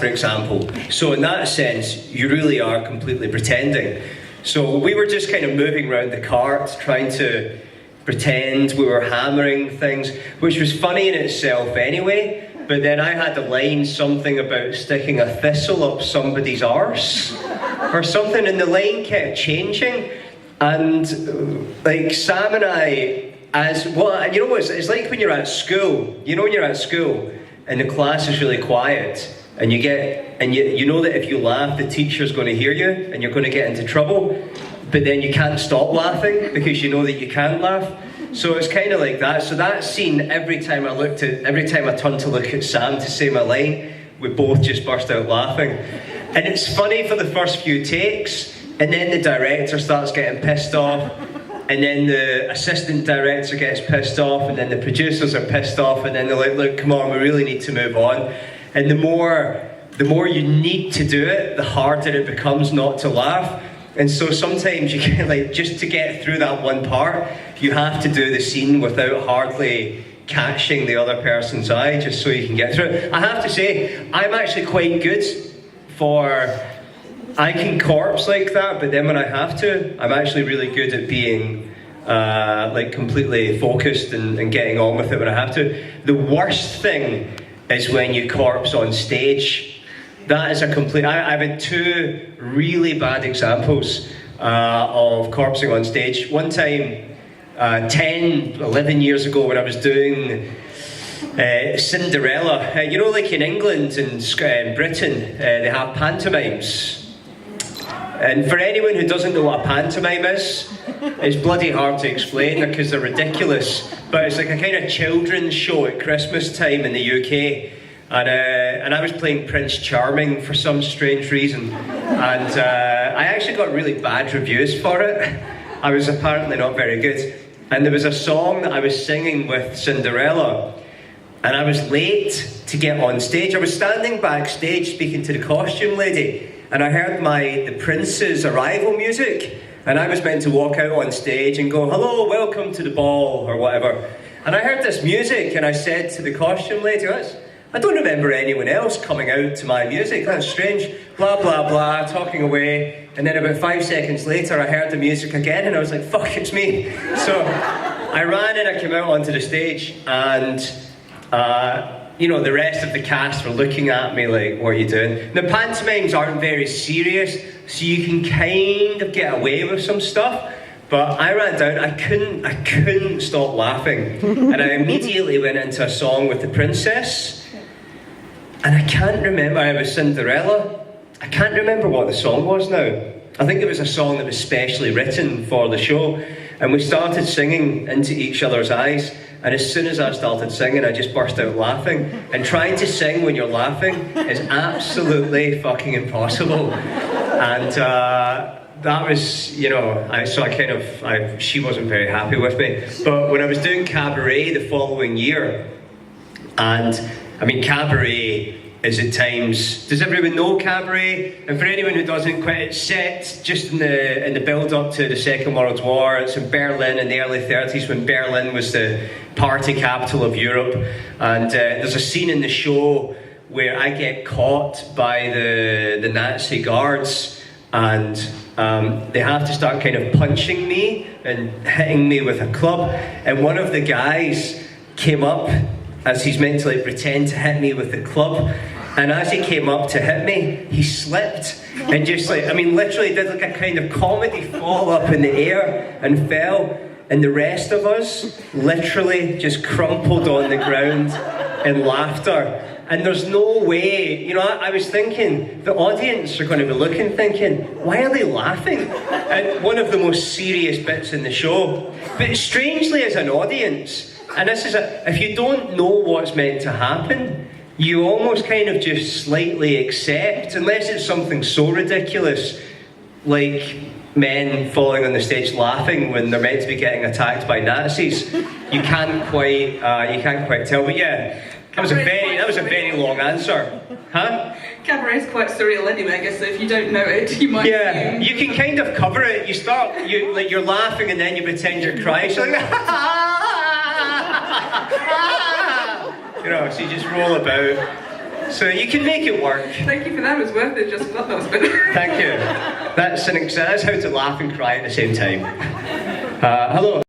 for example. So in that sense, you really are completely pretending. So we were just kind of moving around the cart, trying to pretend we were hammering things, which was funny in itself anyway. But then I had a line, something about sticking a thistle up somebody's arse, or something, and the line kept changing. And like Sam and I, as well, you know what it's like when you're at school. You know when you're at school and the class is really quiet, and you know that if you laugh, the teacher's going to hear you, and you're going to get into trouble. But then you can't stop laughing because you know that you can't laugh. So it's kind of like that. So that scene, every time I turned to look at Sam to say my line, we both just burst out laughing. And it's funny for the first few takes, and then the director starts getting pissed off, and then the assistant director gets pissed off, and then the producers are pissed off, and then they're like, look, come on, we really need to move on. And the more you need to do it, the harder it becomes not to laugh. And so sometimes you get like, just to get through that one part, you have to do the scene without hardly catching the other person's eye, just so you can get through it. I have to say, I'm actually quite good I can corpse like that, but then when I have to, I'm actually really good at being like completely focused and getting on with it when I have to. The worst thing is when you corpse on stage. That is a complete... I've had two really bad examples of corpsing on stage. One time, 10, 11 years ago, when I was doing Cinderella. You know, like in England and Britain, they have pantomimes. And for anyone who doesn't know what a pantomime is, it's bloody hard to explain because they're ridiculous. But it's like a kind of children's show at Christmas time in the UK. And I was playing Prince Charming for some strange reason. And I actually got really bad reviews for it. I was apparently not very good. And there was a song that I was singing with Cinderella. And I was late to get on stage. I was standing backstage speaking to the costume lady. And I heard the Prince's arrival music. And I was meant to walk out on stage and go, hello, welcome to the ball, or whatever. And I heard this music and I said to the costume lady, I don't remember anyone else coming out to my music, that's strange, blah, blah, blah, talking away. And then about 5 seconds later, I heard the music again, and I was like, fuck, it's me. So I ran and I came out onto the stage, and you know, the rest of the cast were looking at me like, what are you doing? The pantomimes aren't very serious, so you can kind of get away with some stuff. But I ran down, I couldn't stop laughing. And I immediately went into a song with the princess. And I can't remember, I was Cinderella. I can't remember what the song was now. I think it was a song that was specially written for the show. And we started singing into each other's eyes. And as soon as I started singing, I just burst out laughing. And trying to sing when you're laughing is absolutely fucking impossible. And that was, you know, she wasn't very happy with me. But when I was doing cabaret the following year, and I mean, cabaret is at times... Does everyone know cabaret? And for anyone who doesn't, it's set just in the build-up to the Second World War. It's in Berlin in the early 30s when Berlin was the party capital of Europe. And there's a scene in the show where I get caught by the Nazi guards, and they have to start kind of punching me and hitting me with a club. And one of the guys came up as he's meant to like pretend to hit me with the club, and as he came up to hit me, he slipped and just like, I mean, literally did like a kind of comedy fall up in the air and fell, and the rest of us literally just crumpled on the ground in laughter. And there's no way, you know, I was thinking, the audience are going to be looking thinking, why are they laughing at one of the most serious bits in the show? But strangely, as an audience, and this is if you don't know what's meant to happen, you almost kind of just slightly accept, unless it's something so ridiculous, like men falling on the stage laughing when they're meant to be getting attacked by Nazis. You can't quite tell. But yeah, that was a very long answer. Huh? Cabaret is quite surreal anyway, I guess, so if you don't know it, you might... Yeah, you can kind of cover it. You're laughing and then you pretend you're crying. So like, you know, so you just roll about. So you can make it work. Thank you for that. It was worth it just for that last bit. Thank you. That's how to laugh and cry at the same time. Hello.